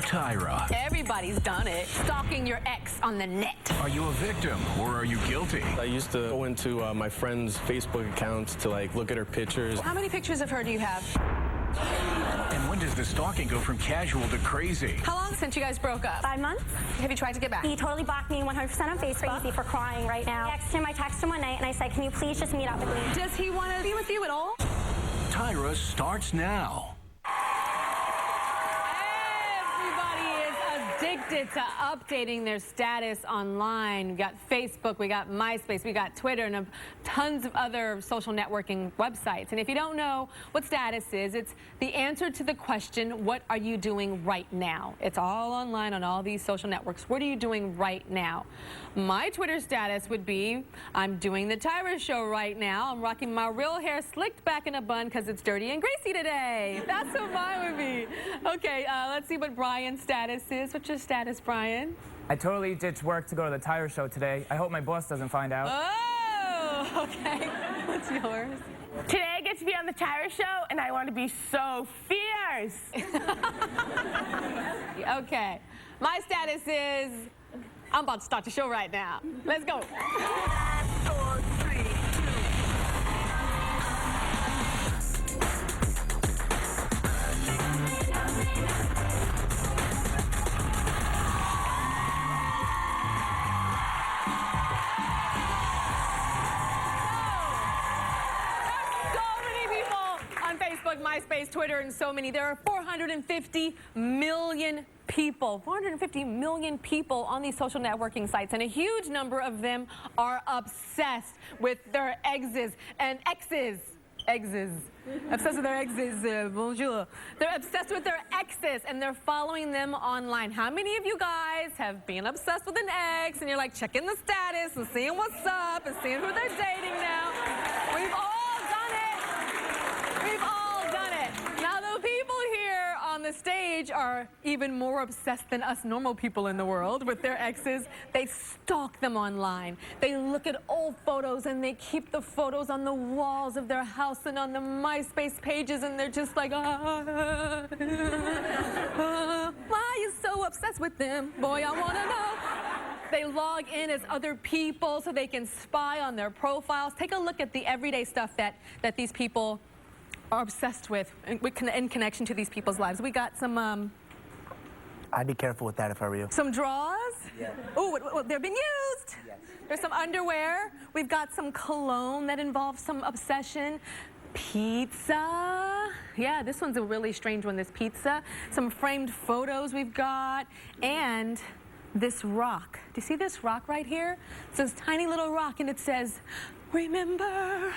Tyra. Everybody's done it. Stalking your ex on the net. Are you a victim or are you guilty? I used to go into my friend's Facebook accounts to look at her pictures. How many pictures of her do you have? And when does the stalking go from casual to crazy? How long since you guys broke up? 5 months. Have you tried to get back? He totally blocked me 100% on Facebook. Crazy for crying right now. I texted him one night and I said, can you please just meet up with me? Does he want to be with you at all? Tyra starts now. Everybody is addicted to updating their status online. We got Facebook, we got MySpace, we got Twitter, and tons of other social networking websites. And if you don't know what status is, it's the answer to the question, what are you doing right now? It's all online on all these social networks. What are you doing right now? My Twitter status would be, I'm doing the Tyra Show right now. I'm rocking my real hair slicked back in a bun because it's dirty and greasy today. That's what mine would be. Okay, let's see what Brian's status is. What's your status, Brian? I totally ditched work to go to the Tyra Show today. I hope my boss doesn't find out. Oh, okay. What's yours? Today I get to be on the Tyra Show, and I want to be so fierce. Okay. My status is, I'm about to start the show right now. Let's go. 4, 3, 2. Facebook, MySpace, Twitter, and so many. There are 450 million people, 450 million people on these social networking sites, and a huge number of them are obsessed with their exes and exes. Obsessed with their exes, bonjour. They're obsessed with their exes, and they're following them online. How many of you guys have been obsessed with an ex, and you're like checking the status and seeing what's up and seeing who they're dating now? We've all done it. We've all done it. Now, the people here on the stage are even more obsessed than us normal people in the world with their exes. They stalk them online. They look at old photos and they keep the photos on the walls of their house and on the MySpace pages, and they're just like, why are you so obsessed with them? Boy, I want to know. They log in as other people so they can spy on their profiles. Take a look at the everyday stuff that these people are obsessed with in connection to these people's lives. We got some, I'd be careful with that if I were you. some drawers. Yeah. Oh, they're being used. Yes. There's some underwear. We've got some cologne that involves some obsession. Pizza. Yeah, this one's a really strange one, this pizza. Some framed photos we've got. And this rock. Do you see this rock right here? It's this tiny little rock, and it says, remember.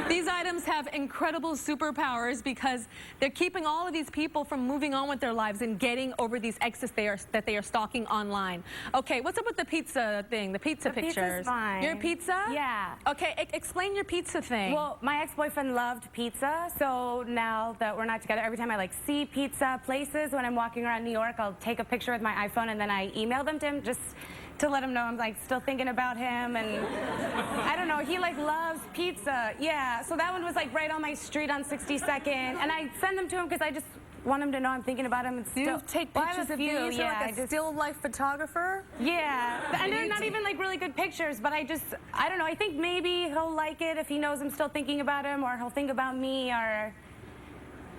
These items have incredible superpowers because they're keeping all of these people from moving on with their lives and getting over these exes that they are stalking online. Okay, what's up with the pizza thing, the pizza pictures? Pizza's fine. Your pizza? Yeah. Okay, explain your pizza thing. Well, my ex-boyfriend loved pizza, so now that we're not together, every time I see pizza places when I'm walking around New York, I'll take a picture with my iPhone and then I email them to him just to let him know I'm still thinking about him, and I don't know, he loves pizza. Yeah, so that one was right on my street on 62nd, and I send them to him because I just want him to know I'm thinking about him. And you take pictures of these? Yeah, You're like a still life photographer? Yeah, and they're not even really good pictures, but I don't know, I think maybe he'll like it if he knows I'm still thinking about him, or he'll think about me, or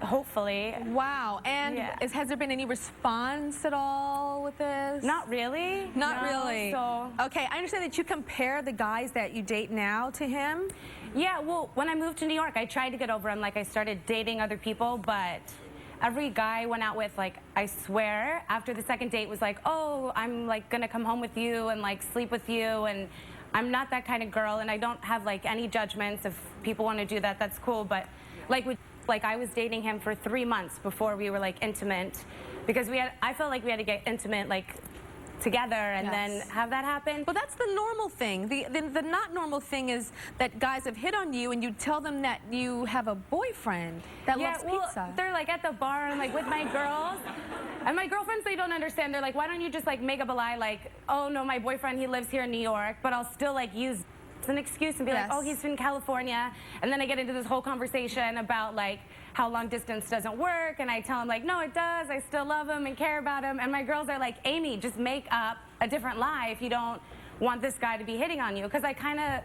hopefully. Wow, and Yeah. has there been any response at all with this? Not really. Not No, really. So. Okay, I understand that you compare the guys that you date now to him. Yeah, well, when I moved to New York, I tried to get over him. I started dating other people, but every guy I went out with, I swear, after the second date was oh, I'm gonna come home with you and sleep with you, and I'm not that kind of girl, and I don't have any judgments. If people want to do that, that's cool, but I was dating him for 3 months before we were intimate, because I felt we had to get intimate together and Yes. then have that happen. Well, that's the normal thing. The not normal thing is that guys have hit on you and you tell them that you have a boyfriend that loves pizza. They're at the bar and with my girls, and my girlfriends, they don't understand. They're why don't you just make up a lie oh no, my boyfriend, he lives here in New York, but I'll still use it's an excuse and be like, Yes. oh, he's in California. And then I get into this whole conversation about like how long distance doesn't work. And I tell him like, no, it does. I still love him and care about him. And my girls are like, Amy, just make up a different lie if you don't want this guy to be hitting on you. Because I kind of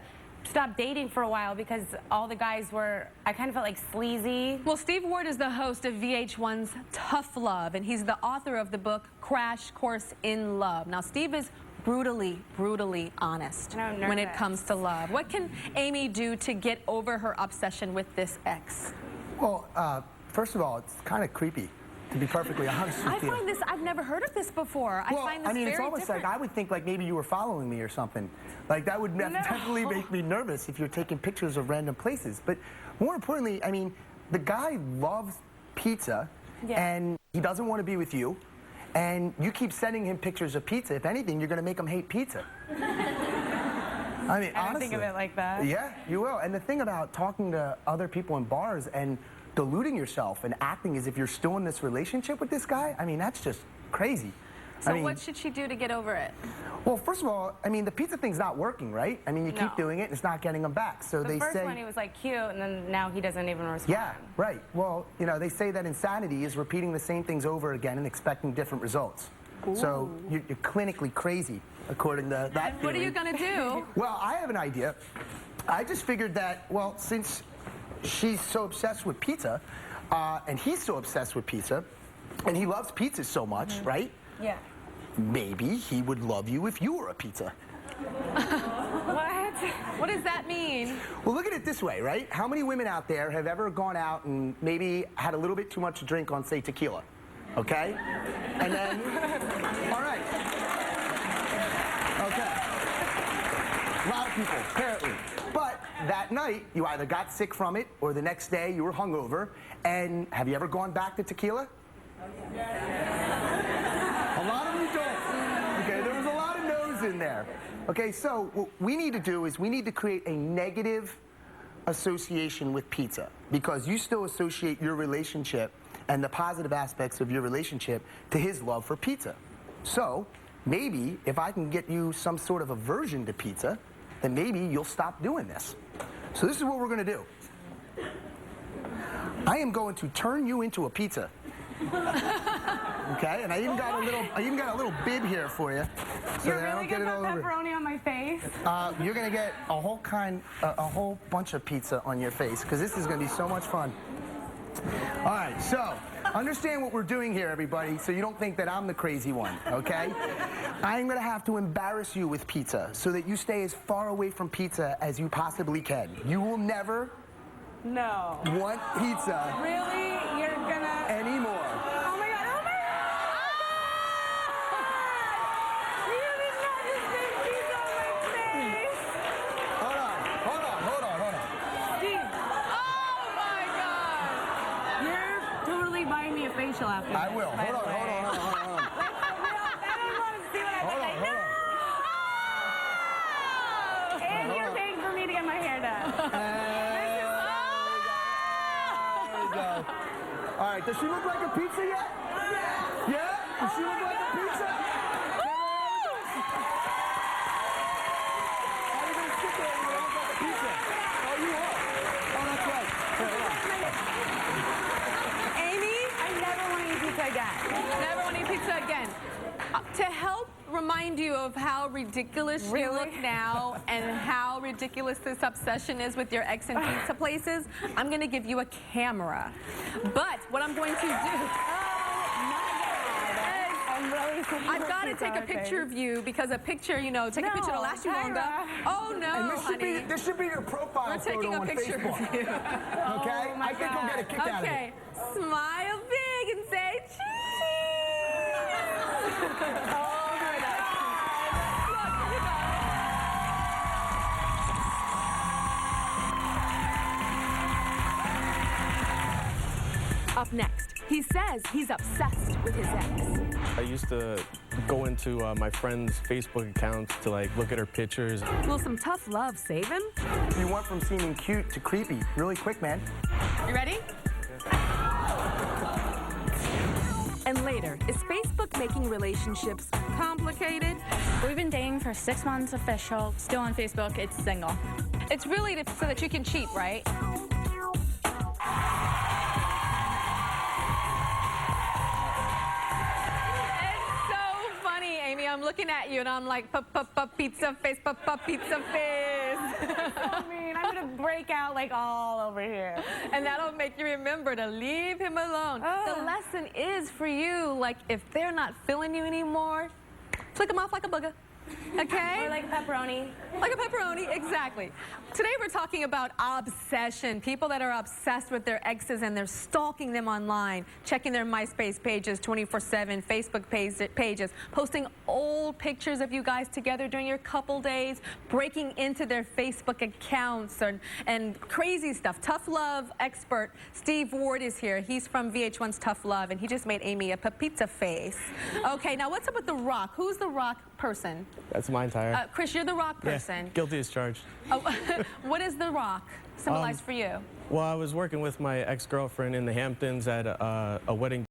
stopped dating for a while because all the guys were, I kind of felt like sleazy. Well, Steve Ward is the host of VH1's Tough Love, and he's the author of the book Crash Course in Love. Now, Steve is brutally, brutally honest I'm when it nervous. comes to love. What can Amy do to get over her obsession with this ex? Well, first of all, it's kind of creepy, to be perfectly honest with I you. find this, I've never heard of this before. Well, I find this it's very almost different. like I would think like maybe you were following me or something. Like that would definitely make me nervous if you're taking pictures of random places. But more importantly, I mean, the guy loves pizza, Yeah. and he doesn't want to be with you, and you keep sending him pictures of pizza. If anything, you're going to make him hate pizza. I mean, I don't honestly. think of it like that. Yeah, you will. And the thing about talking to other people in bars and deluding yourself and acting as if you're still in this relationship with this guy, I mean, that's just crazy. So I mean, what should she do to get over it? well, first of all, I mean, the pizza thing's not working, right? I mean, you No. keep doing it, and it's not getting them back. So The they first say, one, he was like cute, and then now he doesn't even respond. yeah, right. Well, you know, they say that insanity is repeating the same things over again and expecting different results. So you're clinically crazy, according to that What are theory. you going to do? Well, I have an idea. I just figured that, well, since she's so obsessed with pizza, and he's so obsessed with pizza, and he loves pizza so much, right? Yeah. Maybe he would love you if you were a pizza. What? What does that mean? Well, look at it this way, right? How many women out there have ever gone out and maybe had a little bit too much to drink on, say, tequila? Okay? And then, all right. Okay. A lot of people, apparently. But that night, you either got sick from it or the next day you were hungover. And have you ever gone back to tequila? A lot of you don't. Okay, there was a lot of no's in there. Okay, so what we need to do is we need to create a negative association with pizza because you still associate your relationship and the positive aspects of your relationship to his love for pizza. So maybe if I can get you some sort of aversion to pizza, then maybe you'll stop doing this. So this is what we're going to do. I am going to turn you into a pizza. Okay, and I even got a little bib here for you, so You're that I really don't get gonna it all put over. pepperoni on my face? You're gonna get a whole bunch of pizza on your face because this is gonna be so much fun. All right, so understand what we're doing here, everybody, so you don't think that I'm the crazy one. Okay? I'm gonna have to embarrass you with pizza so that you stay as far away from pizza as you possibly can. You will never No. want pizza Really? You're gonna... anymore. Oh my god, oh my god! You did not just make pizza on my face! Hold on. Steve, Oh my God! you're totally buying me a facial after I this, will. by Hold the on. way. I don't want to see what I Hold look on, like. hold on. And you're paying for me to get my hair done. There we go. All right, does she look like a pizza yet? Yeah? Does she look like a pizza? How are you gonna sit there and look like a pizza? Oh, you are. Oh, that's right. Here, hold on. Amy, I never want to eat pizza again. never want to eat pizza again. To help remind you of how ridiculous you Really? look now and how ridiculous this obsession is with your ex and pizza places, I'm going to give you a camera. But what I'm going to do... I'm really sorry. I've got to take a picture of you because a picture, you know, take a picture to No, last you longer. Tyra. Oh no, And honey. this should be your profile We're taking photo a on picture Facebook. of you. Okay? Oh, my I think you'll get a kick out of it. Okay, smile big and say cheese. Oh my God. Look, you know. Up next, he says he's obsessed with his ex. I used to go into my friends' Facebook accounts to like look at her pictures. Will some tough love save him? You went from seeming cute to creepy really quick, man. You ready? And later, is Facebook making relationships complicated? We've been dating for 6 months official. Still on Facebook, it's single. It's really so that you can cheat, right? It's so funny, Amy. I'm looking at you and I'm like, pizza face, pizza face. I mean, I'm gonna break out like all over here. And that'll make you remember to leave him alone. The lesson is for you, like, if they're not feeling you anymore, flick them off like a booger. Okay? Or like pepperoni. Like a pepperoni, exactly. Today we're talking about obsession. People that are obsessed with their exes and they're stalking them online, checking their MySpace pages 24/7, Facebook pages, posting old pictures of you guys together during your couple days, breaking into their Facebook accounts and crazy stuff. Tough love expert Steve Ward is here. He's from VH1's Tough Love, and he just made Amy a pizza face. Okay, now what's up with The Rock? Who's The Rock person? That's my entire. Chris, you're The Rock person. Yeah, guilty as charged. Oh, what does The Rock symbolize for you? Well, I was working with my ex-girlfriend in the Hamptons at a wedding